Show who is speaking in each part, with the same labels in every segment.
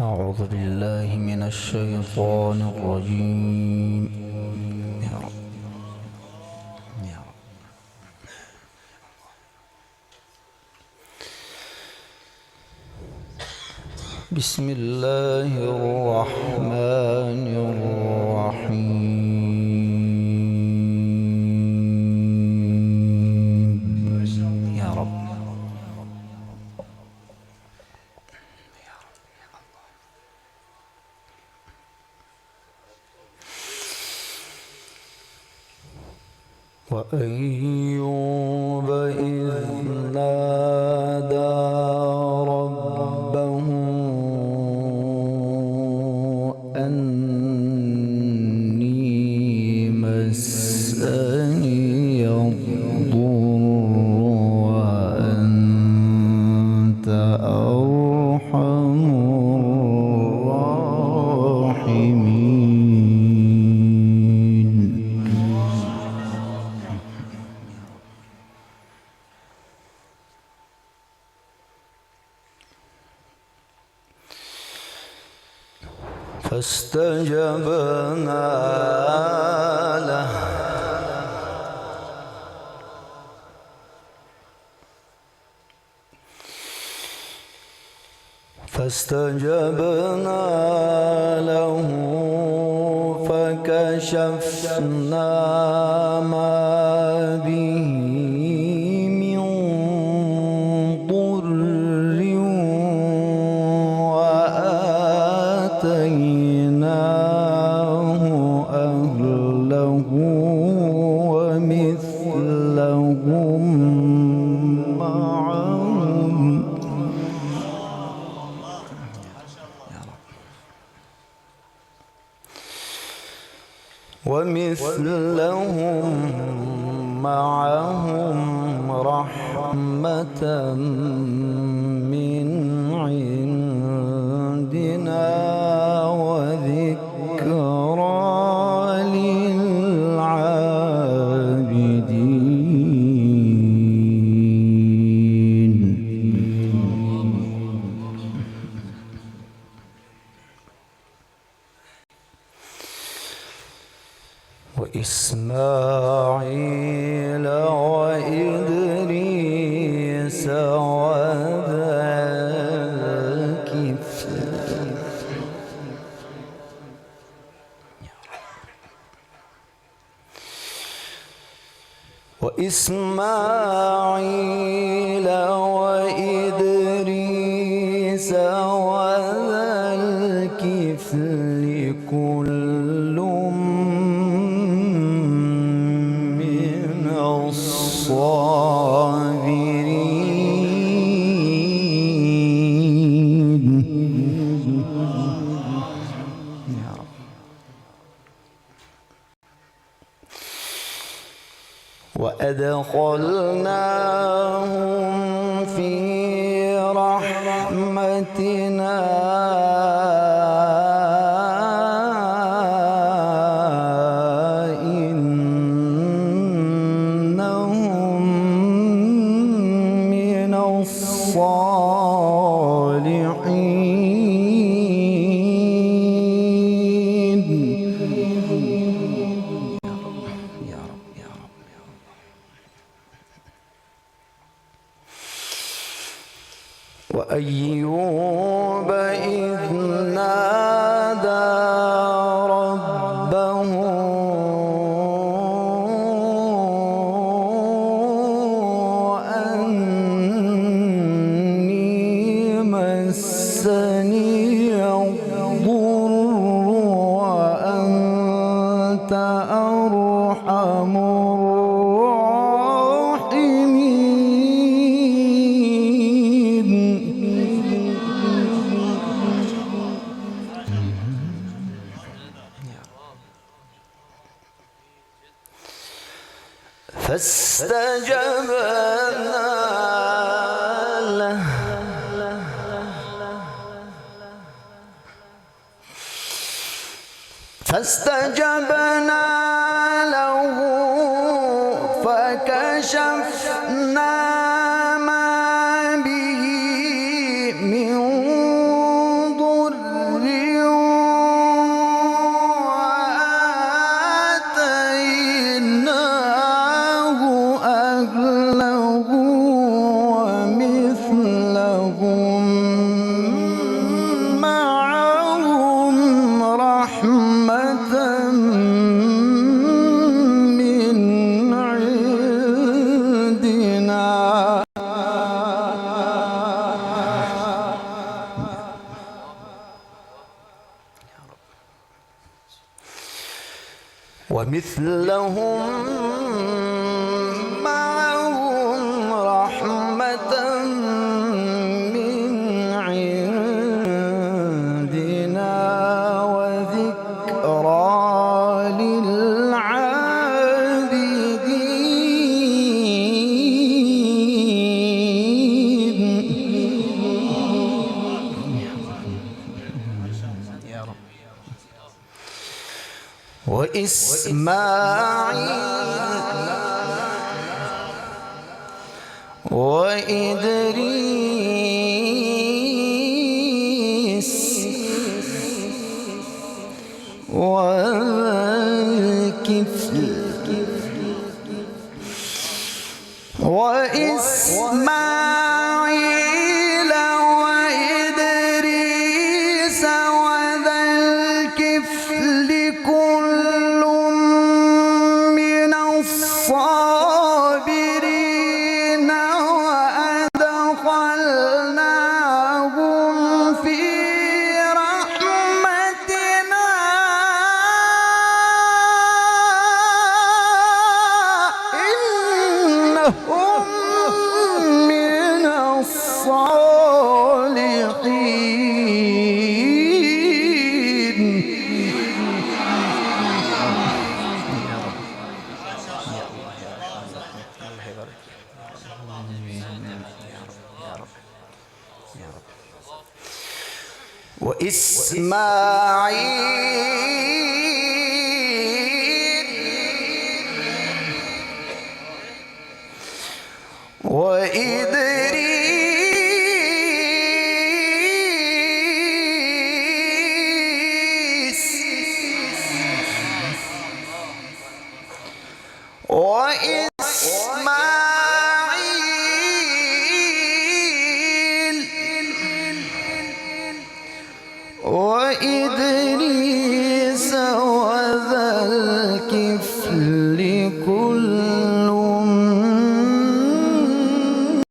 Speaker 1: أعوذ بالله من الشيطان الرجيم. يا رب يا رب. بسم الله الرحمن الرحيم. يا رب. وأيوب إذ نادى ربه أني مسني الضر وأنت أرحم الراحمين. فاستجبنا له فكشفنا ما به من ضر وآتيناه أهله ومثلهم معهم رحمة من عندنا وذكرى للعابدين. وإسماعيل وإدريس وذا الكفل وإسماعيل وإدريس وذا الكفل كل من الصابرين. وأدخلناهم في رحمتنا إنهم من الصالحين. يا رب يا رب. وأيوب إذ نادى ربه أني مسني الضر وأنت أرحم فاستجبنا له فكشفنا ما به من ضر ومثلهم معهم رحمة من عندنا وذكرى وإسماعيل وإدريس والكفل وإسماعيل وإدريس وذا الكفل كل من الصابرين وأدخلناهم في رحمتنا إنهم من الصالحين. وإسماعيل وإدريس وإسماعيل وإدريس وذا الكفل كل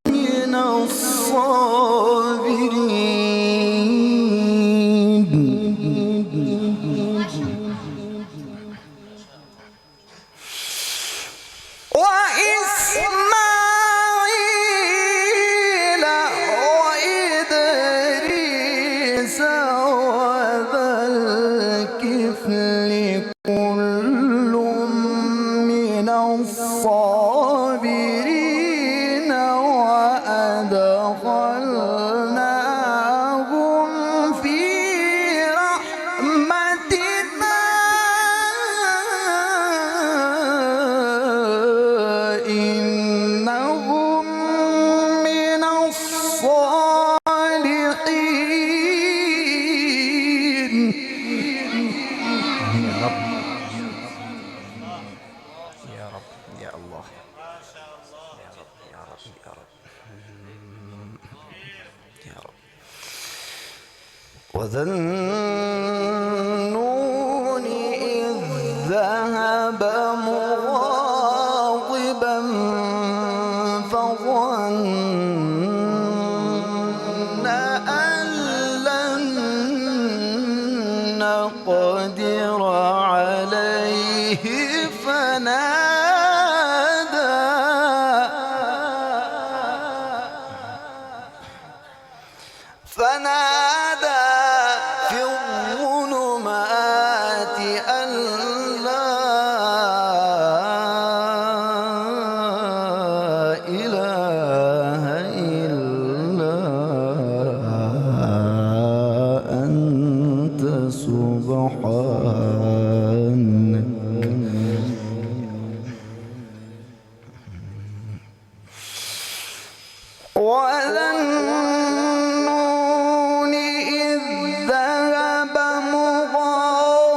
Speaker 1: من الصابرين. وإسماعيل وإدريس وذا الكفل كل من الصابرين وأدخلناهم في رحمتنا إنهم من الصالحين.
Speaker 2: يا رب يا رب يا الله يا رب يا رب يا رب يا رب.
Speaker 1: وذا النون إذ ذهب مغاضبا فظن أن لن نقدر عليه فنادى في الظلمات أن لا إله إلا أنت سبحانك. وذا النون إذ ذهب مغاضبا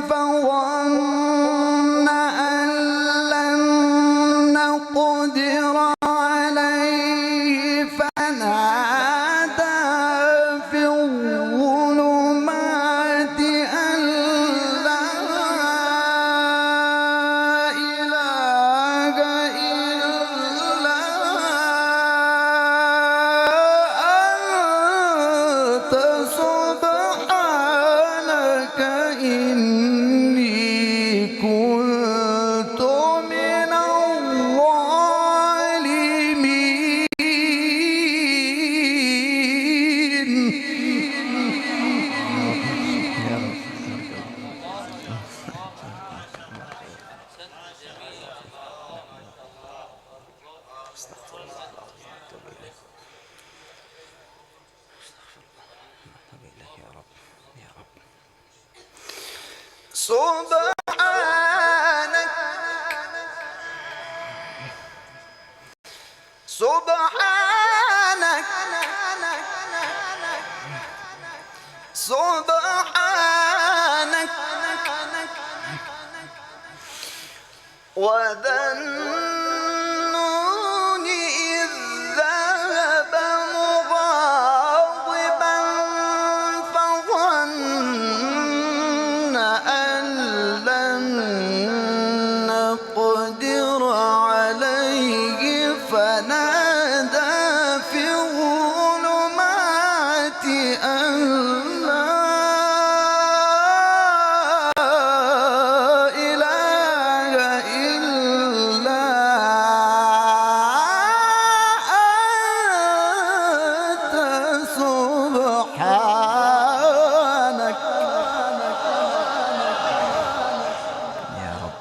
Speaker 1: فظن أن لن نقدر عليه فنادى في الظلمات أن لا إله إلا
Speaker 2: توب إليك. توب إليك يا رب يا رب.
Speaker 1: سبحانك سبحانك سبحانك وذا النون إذ ذهب مغاضبا فظن أن لن نقدر عليه فنادى في الظلمات أن لا إله إلا أنت سبحانك.
Speaker 2: يا رب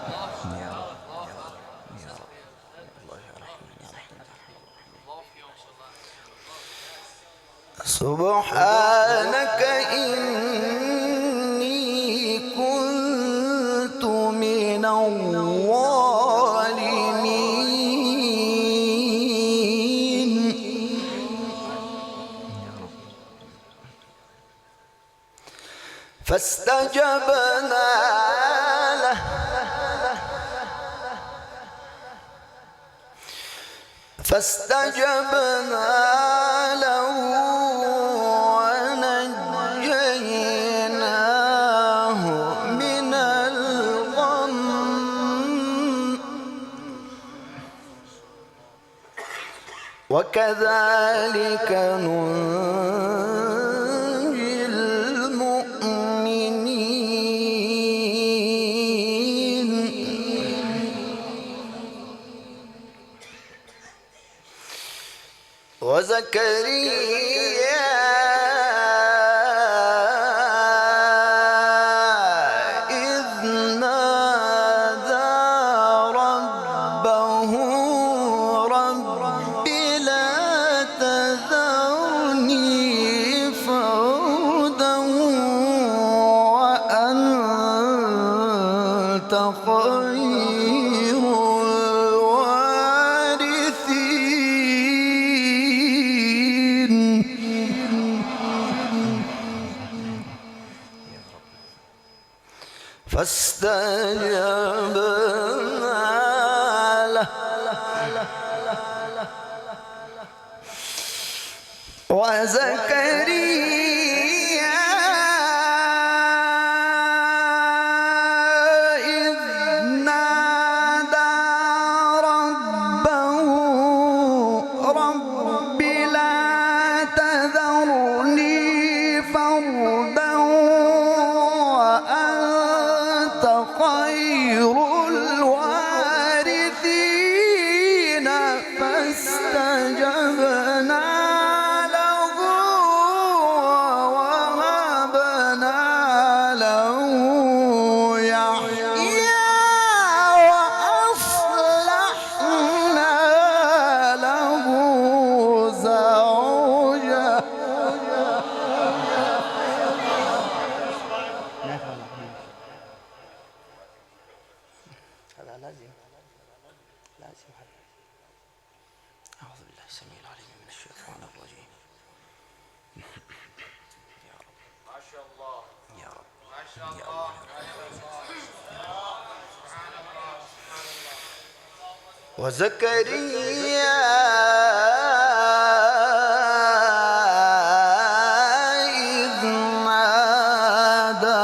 Speaker 2: يا رب يا رب الله يا رحمن يا رحمن.
Speaker 1: سبحانك إني كنت من الظالمين. فاستجبنا له ونجيناه من الغم. وكذلك ننجي المؤمنين. وزكريا إذ نادى ربه رب لا تذرني فردا وأنت خير الوارثين. فاستجبنا له وزكريا إذ نادى ربه رب لا تذرني فردا وأنت خير الوارثين. فاستجبنا له ووهبنا له يحيى وأصلحنا له زوجه.
Speaker 2: هذا لازم أعوذ بالله السميع العليم من الشيطان الرجيم. يا رب ما شاء الله يا رب ما شاء الله
Speaker 1: وزكريا إذ نادى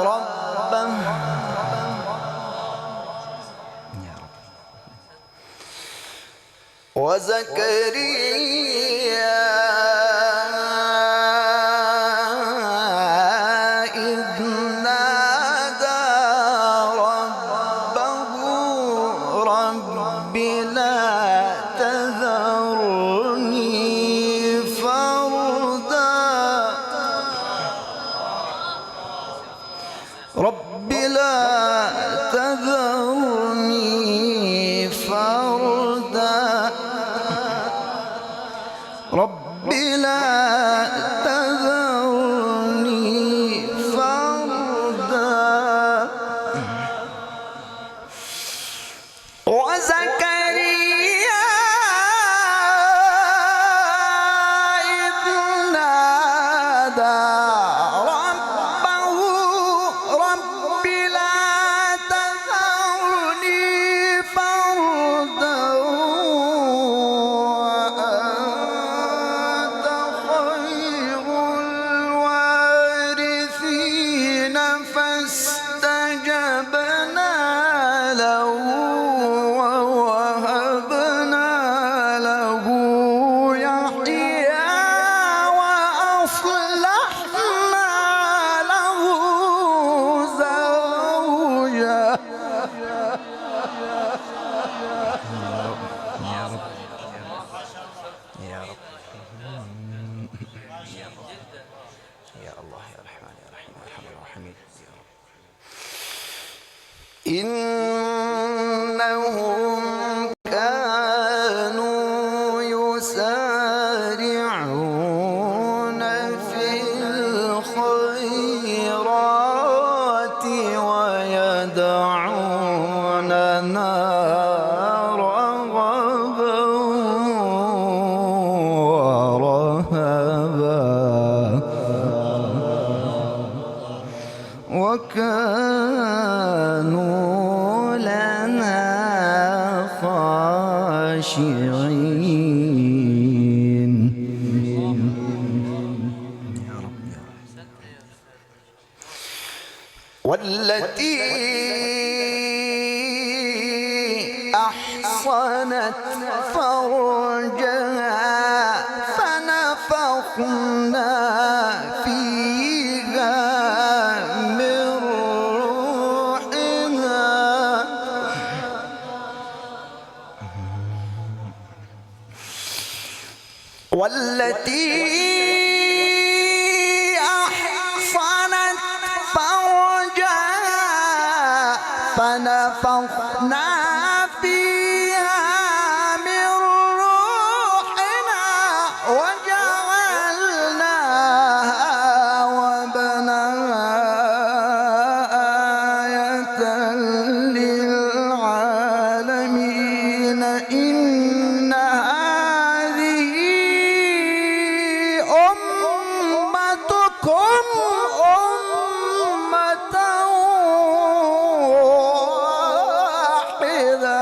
Speaker 1: ربه
Speaker 2: يا رب.
Speaker 1: وزكريا إذ نادى ربه رب لا تذرني فردا رب لا تذرني فردا رب لا تذرني فردا وزكريا إذ نادى ربه رب لا تذرني فردا وأنت خير الوارثين فاستجبنا له ووهبنا له يحيى وأصلحنا له زوجه
Speaker 2: يا رب يا رب يا الله يا رحمن يا رحيم يا ارحم الراحمين يا رب.
Speaker 1: إنهم كانوا يسارعون في الخيرات ويدعوننا رغبا ورهبا وكانوا لنا خاشعين.
Speaker 2: يا رب يا رب.
Speaker 1: والتي أحصنت فرجها فنفخنا فيها من روحنا والتي أحصنت فرجها فنفخنا فيها من روحنا وجعلناها وابنها آية للعالمين. إن هذه أمتكم أمة واحدة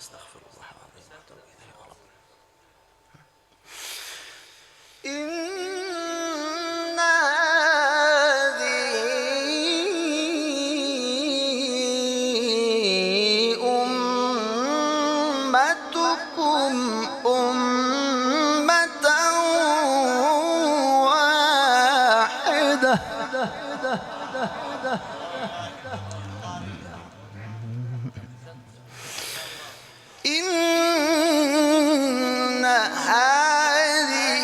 Speaker 2: استغفر الله العظيم واتوب اليه يا رب.
Speaker 1: إن هذه أمتكم أمة واحدة إن هذه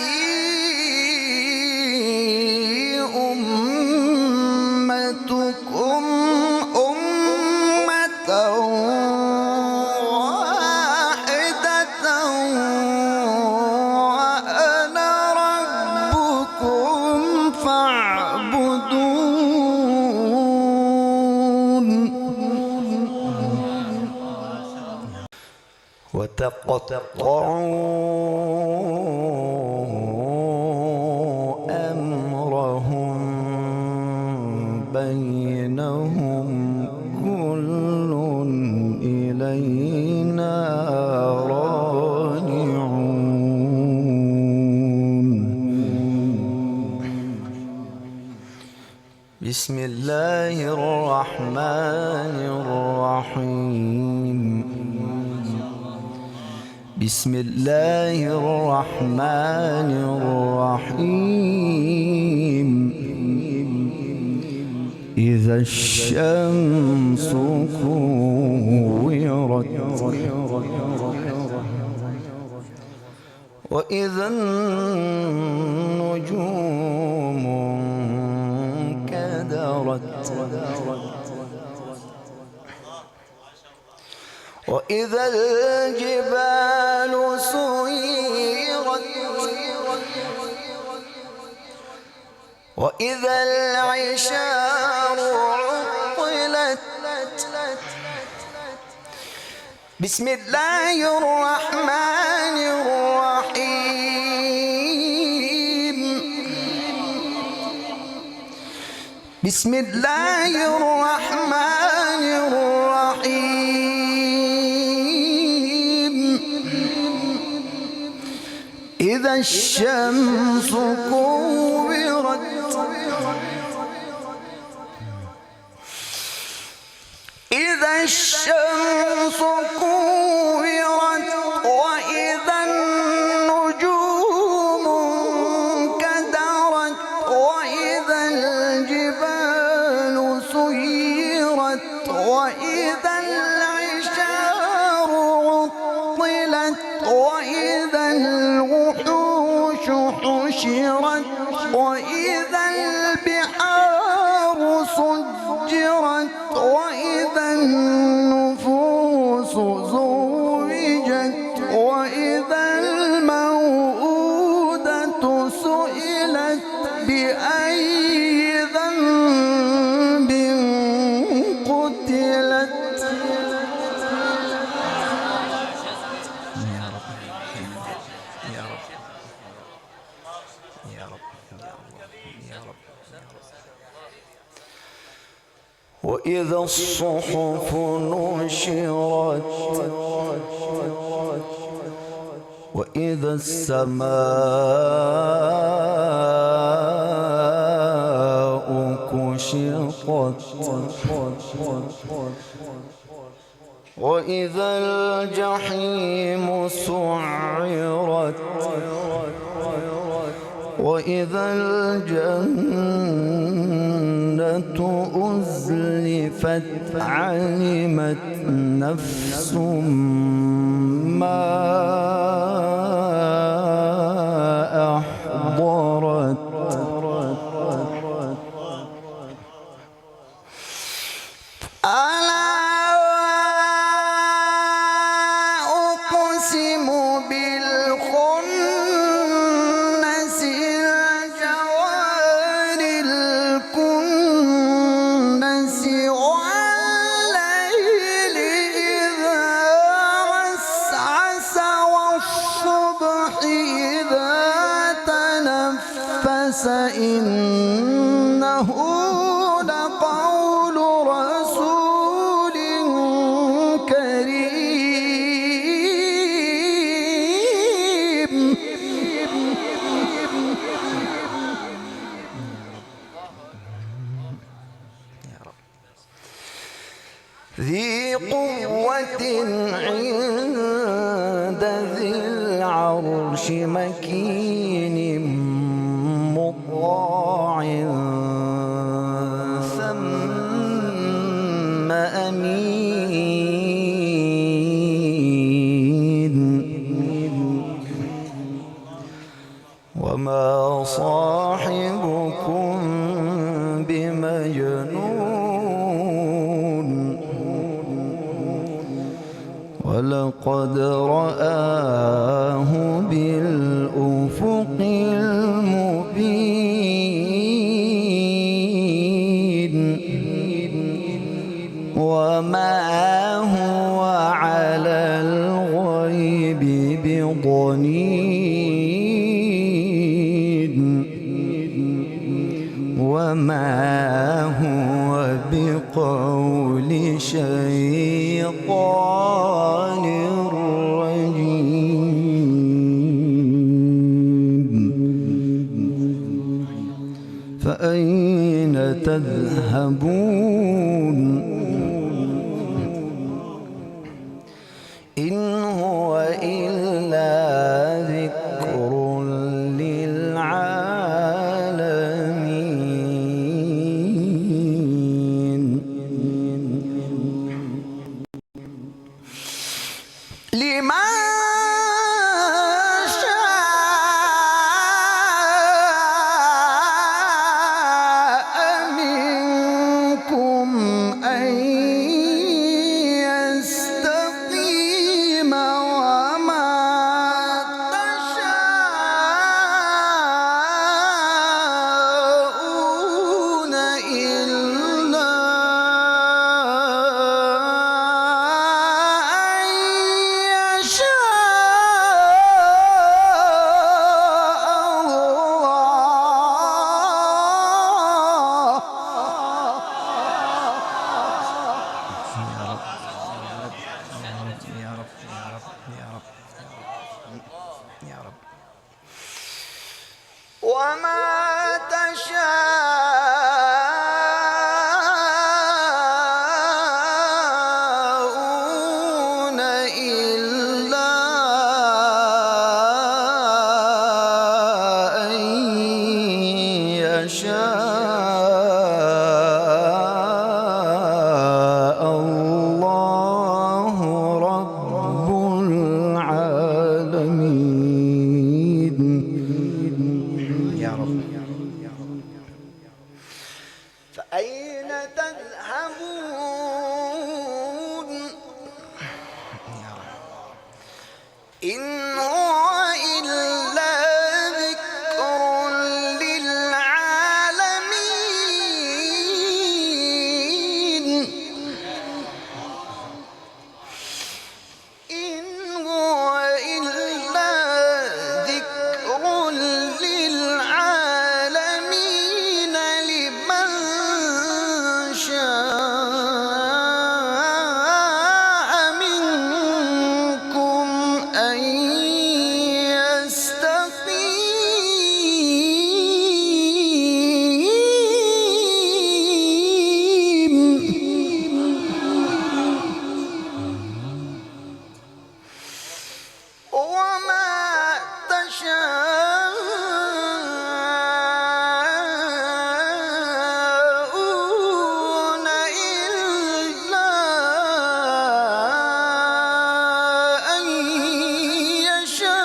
Speaker 1: أمتكم أمة واحدة وأنا ربكم فاعبدون. وتقطعوا أمرهم بينهم كل إلينا راجعون. بسم الله الرحمن الرحيم. بسم الله الرحمن الرحيم. إذا الشمس كورت وإذا النجوم وإذا الجبال سيرت وإذا العشار عطلت بسم الله الرحمن الرحيم بسم الله الرحمن الرحيم إذا الشمس كورت إذا الشمس كورت وإذا النجوم انكدرت وإذا الجبال سيرت وإذا العشار عطلت وإذا الوحوش حشرت وإذا البحار سجرت وإذا النفوس زوجت وإذا الموءودة سئلت بأي ذنب قتلت
Speaker 2: يا رب يا رب يا رب.
Speaker 1: وإذا الصحف نشرت وإذا السماء كشطت وإذا الجحيم سعرت وإذا الجنة أزلفت علمت نفس ما أحضرت ألا أقسم بالخنس الجوار الكنس والليل إذا عسعس والصبح إذا تنفس إنه لقول رسول كريم ذي قوة عند ذي العرش مكين مطاع ثم أمين وما صاحبكم بمجنون ولقد رآه بالأفق المبين وما هو على الغيب بضنين وما هو بقول شيطان رجيم فأين تذهبون إن هو إلا ذكر للعالمين لمن شاء منكم أن يشاء الله رب العالمين.
Speaker 2: يا رب.
Speaker 1: فأين تذهبون إن هو إلا ذكر للعالمين. إن هو إلا ذكر للعالمين لمن شاء منكم أن يستقيم. وما تشاءون إلا أن يشاء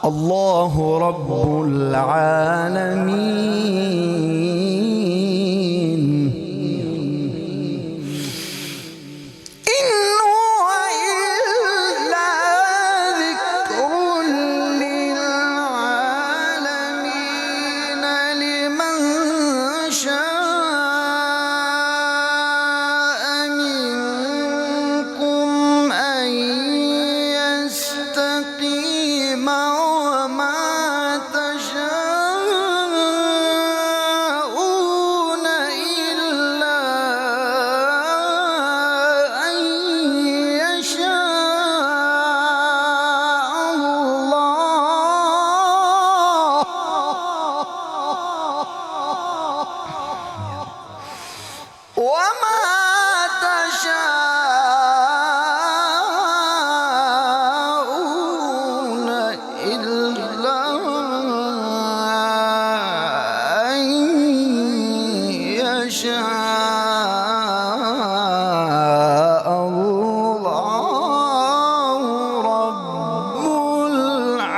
Speaker 1: الله رب العالمين. إن هو إلا ذكر للعالمين لمن شاء منكم أن يستقيم. وما تشاءون إلا أن يشاء الله. وما تشاءون إلا أن يشاء الله رب العالمين.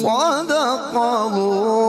Speaker 1: صدق الله